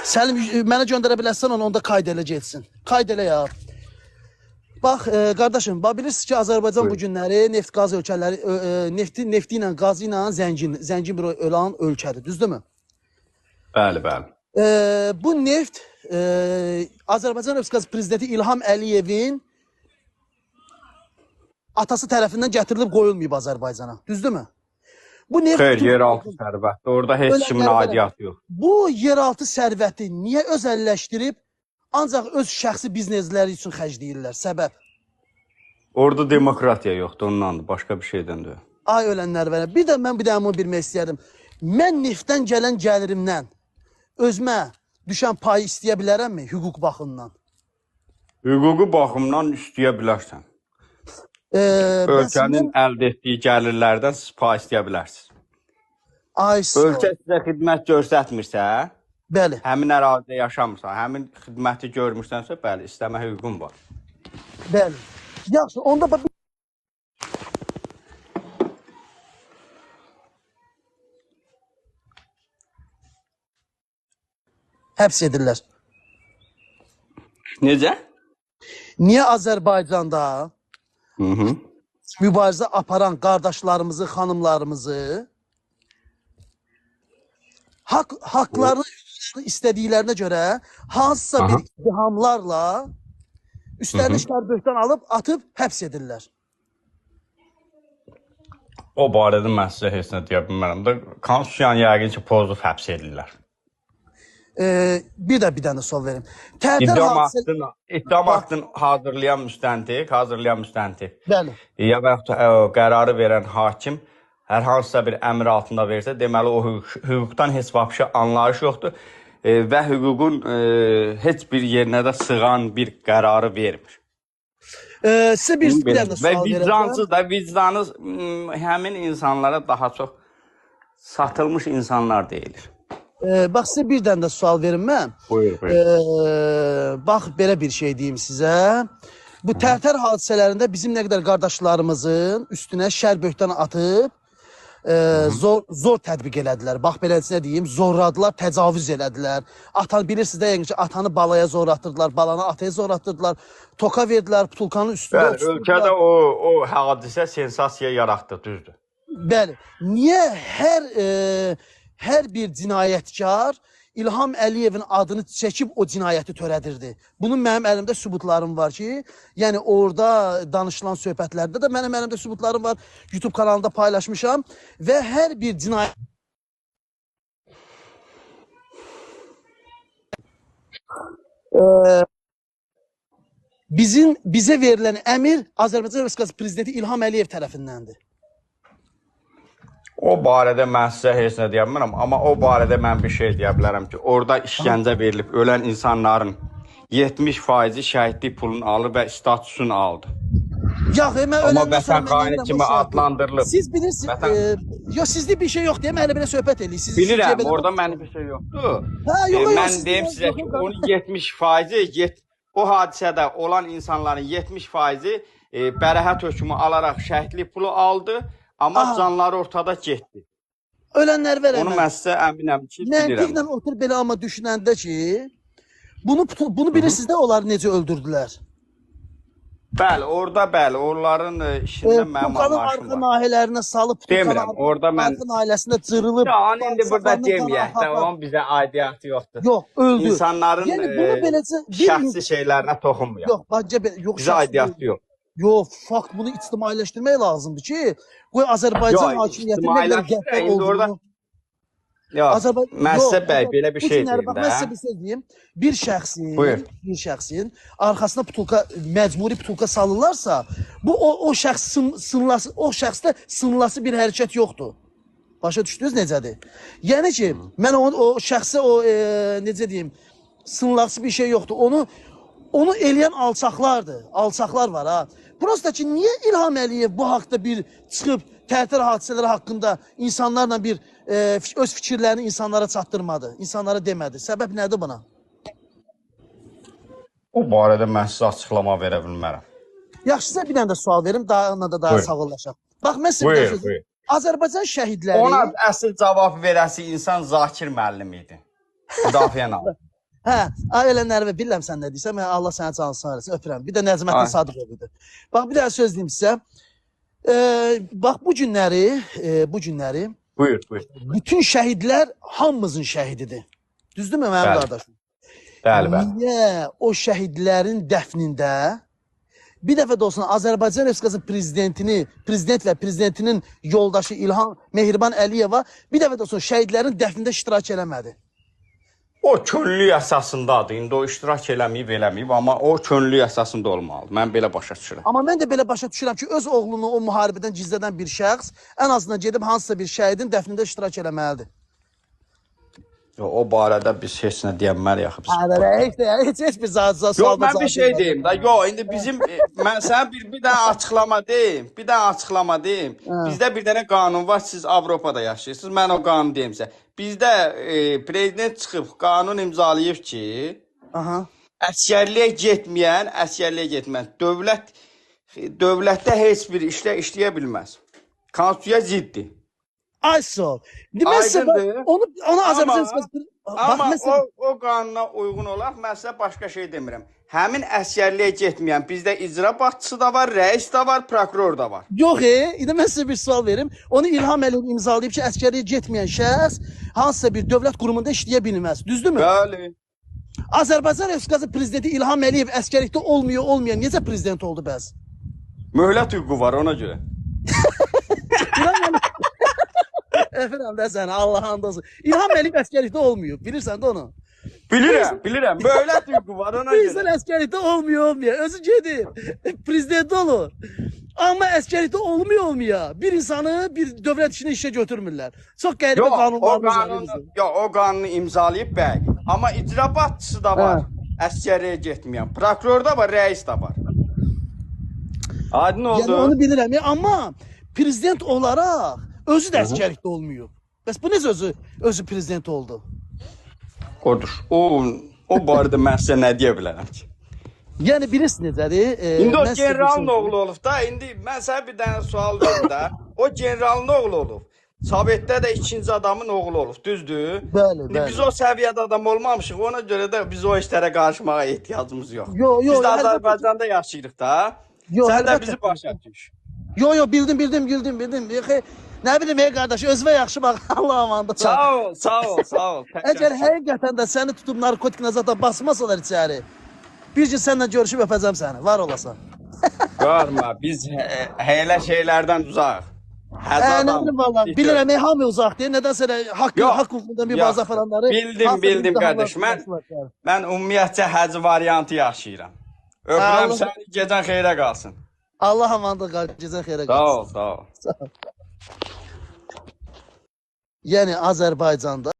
Səlim, mənə göndərə bilərsən onu, onda kayd elə getsin. Kayd elə ya. Bax, qardaşım, bilirsiniz ki, Azərbaycan bu günləri neft qaz ölkələri, nefti ilə, qazı ilə zəngin bir olan ölkədir, düzdürmü? Bəli, bəli. Bu neft Azərbaycan Respublikası Prezidenti İlham Əliyevin atası tərəfindən gətirilib qoyulmayıb Azərbaycana, düzdürmü? Bu neft Xeyr, yeraltı sərvətdir. Orada heç kimin aidiyyatı yox. Bu yeraltı sərvəti niyə özəlləşdirib, ancaq öz şəxsi biznesləri üçün xərcləyirlər? Səbəb? Orada demokratiya yoxdur, ondandır, başqa bir şeydəndir. Ay ölənlər vələ. Bir də mən bir də bunu bilmək istəyərdim. Mən neftdən gələn gəlirimdən özümə düşən payı istəyə bilərəmmi hüquq baxımından? Hüquqi baxımdan istəyə bilərsən. Ölkənin əldə etdiyi gəlirlərdən siz pay istəyə bilərsiniz. Ölkə sizə xidmət göstərmirsə, bəli, həmin ərazidə yaşamırsan, həmin xidməti görmürsənsə, bəli, istəmə hüququn var. Bəli. Yaxşı, onda həbs edirlər. Necə? Niyə Azərbaycanda mübarizə aparan qardaşlarımızı, xanımlarımızı haqlarını istədiklərinə görə hansısa bir ittihamlarla üstlərini şərböhdən alıb, atıb, həbs edirlər? O barədə mən sizə heç nə deyə bilmərəm də, konstitusiyanı yəqin ki, pozub həbs edirlər. Bir dənə sual verim. İttiham aktını hazırlayan müstəntiq, bəli, ya və qərarı verən hakim hər hansısa bir əmr altında versə, deməli o hüquqdan heç vapşı anlayış yoxdur və hüququn heç bir yerinə də sığan bir qərarı vermir. Sizə bir dənə sual verim. Və vicdansız da, vicdanı həmin insanlara daha çox satılmış insanlar deyilir. Bax, sizə bir dənə də sual verim mən. Buyur. Bax, belə bir şey deyim sizə. Bu Tərtər hadisələrində bizim nə qədər qardaşlarımızın üstünə şərböhdən atıb, zor tətbiq elədilər. Bax, beləsinə deyim, zorladılar, təcavüz elədilər. Bilirsiniz də, yəni ki, atanı balaya zor atırdılar, balanı ataya zor atırdılar, toka verdilər, putulkanın üstündə. Bəli, ölkədə o hadisə sensasiya yaratdı, düzdür. Bəli, niyə hər bir cinayətkar İlham Əliyevin adını çəkib o cinayəti törədirdi? Bunun mənim əlimdə sübutlarım var ki, yəni orada danışılan söhbətlərdə də mənim əlimdə sübutlarım var, YouTube kanalında paylaşmışam və hər bir cinayət... Bizə verilən əmir Azərbaycan Respublikası Prezidenti İlham Əliyev tərəfindəndir. O barədə mən sizə heç nə deyə bilmərəm, amma o barədə mən bir şey deyə bilərəm ki, orada işgəncə verilib, ölən insanların 70% şəhidlik pulunu alır və statusunu aldı. Amma vətən xaini kimi adlandırılıb. Siz bilirsiniz, sizdə bir şey yox deyə mən elə belə söhbət eləyik. Bilirəm, orada mənim bir şey yoxdur. Mən deyim sizə ki, onun 70%, o hadisədə olan insanların 70%-i bərəhət hökmü alaraq şəhidlik pulu aldı. Amma canları ortada getdi. Ölənlər verəmən. Onu mən sizə əminəm ki, bilirəm. Məntiqlə otur belə amma düşünəndə ki, bunu bilirsiniz də onlar necə öldürdülər? Bəli, onların işində mənim anlayışım var. Arxa nahiyələrinə salıb, demirəm, orada mən... arxa nahiyəsində cırılıb... Ya, onu indi burada deməyək də, onun bizə aidiyyatı yoxdur. Yox, öldü. İnsanların şəxsi şeylərinə toxunmuyor. Bizə aidiyyatı yox. Yox, fakt bunu ictimailəşdirmək lazımdır ki, qoy Azərbaycan hakimiyyəti nə qədər qəddar olduğunu... Yox, mən sizə bəy, belə bir şey deyim də. Mən sizə bir şey deyim, bir şəxsin arxasına məcburi putulka salırlarsa, bu o şəxsdə sınılası bir hərəkət yoxdur. Başa düşdünüz necədir? Yəni ki, mən o şəxsə necə deyim, sınılası bir şey yoxdur. Onu eləyən alçaqlar var ha. Prosta ki, niyə İlham Əliyev bu haqda bir çıxıb Tərtər hadisələri haqqında insanlarla bir öz fikirlərini insanlara çatdırmadı, insanlara demədi? Səbəb nədir buna? O barədə mən sizə açıqlama verə bilmərəm. Yaxşı, sizə bir dənə də sual verim, daha sağollaşaq. Bax, mən sizə bir şey deyim. Azərbaycan şəhidləri... Ona əsl cavab verəsi insan Zakir müəllim idi. Müdafiə naziri. Hə, ay ölənləri bilirəm sən nə deyirsən. Mən Allah səni cansın sağ eləsin, öpürəm. Bir də Nəcməddin Ay. Sadıqov idi. Bax bir dənə söz deyim sizə. Bax bu günləri Buyur, buyur. bütün şəhidlər hamımızın şəhididir. Düzdürmü mənim Bəli. qardaşım? Bəli, bəli. Niyə o şəhidlərin dəfnində bir dəfə də olsun Azərbaycan Respublikasının prezidentlə prezidentinin yoldaşı İlham Mehriban Əliyeva bir dəfə də olsun şəhidlərin dəfnində iştirak eləmədi. O könüllü əsasındadır. İndi o iştirak eləməyib, amma o könüllü əsasında olmalıdır. Mən belə başa düşürəm. Amma mən də belə başa düşürəm ki, öz oğlunu o müharibədən gizlədən bir şəxs ən azından gedib hansısa bir şəhidin dəfnində iştirak eləməlidir. O barədə biz heç nə deyəməliyik. Heç bir zat Yox, mən bir şey deyim da. Yox, indi bizim mən sənə bir dənə açıqlama deyim. Bizdə bir dənə qanun var. Siz Avropada yaşayırsınız. Mən o qanunu deyim sizə. Bizdə prezident çıxıb qanun imzalayıb ki, əsgərliyə getməyən dövlətdə heç bir işləyə bilməz. Konstitusiyaya ziddir. Ay sağ. Mesela onu Azərbaycan Amma o qanuna uyğun olaraq mən sizə başqa şey demirəm. Həmin əsgərliyə getməyən bizdə icra başçısı da var, rəis də var, prokuror da var. Yox, indi mən sizə bir sual verim. Onu İlham Əliyev imzalayıb ki, əsgərliyə getməyən şəxs hansısa bir dövlət qurumunda işləyə bilməz. Düzdürmü? Bəli. Azərbaycan Respublikası prezidenti İlham Əliyev əsgərlikdə olmayan necə prezident oldu bəs? Möhlət hüququ var ona görə. Efendim də sənə Allah and olsun. İlham Əliyev əsgərlikdə olmuyor. Bilirsən də onu. Bilirəm. Möhlət hüququ var ona görə. Bilirsən əsgərlikdə olmuyor. Özü gedir. Prezident olur. Amma əsgərlikdə olmuyor. Bir insanı bir dövlət işinə işə götürmürlər. Çox qəribə qanunlarımız var. Yox, o qanunu imzalayıb bəy. Amma icra başçısı da var. Əsgərliyə getməyən. Prokuror da var, rəis də var. Aydın oldu. Yəni onu bilirəm. Amma prezident olaraq özü də əsgərlikdə olmuyor. Bəs bu necə özü prezident oldu? Odur. O barədə mən sizə nə deyə bilərəm ki? Yəni bilirsiniz necədir? İndi o generalın oğlu olub da. İndi mən sənə bir dənə sual verim də. O generalın oğlu olub. Sovetdə də ikinci adamın oğlu olub. Düzdür? Bəli. Biz o səviyyədə adam olmamışıq. Ona görə də biz o işlərə qarışmağa ehtiyacımız yox. Yox. Biz də Azərbaycanda yaşayırıq da. Sən də bizi başa düş. Yox, bildim. Nə bilim qardaş, özünə yaxşı bax. Allah amandır. Sağ ol. Əgər həqiqətən də səni tutub narkotik nəzarətə basmasalar içəri, bir gün səninlə görüşüb öpəcəm səni. Var olasan. Görmə, biz elə şeylərdən uzaq. Nə bilim valla. Bilirəm, hamı uzaqdır. Nədənsə haqq hüququndan bir bazı aparanları. Bildim qardaş. Mən ümumiyyətcə həc variantı yaşayıram. Öpürəm səni, gecən xeyrə qalsın. Allah amandır, gecən xeyrə qalsın. Sağ ol. Yəni Azərbaycanda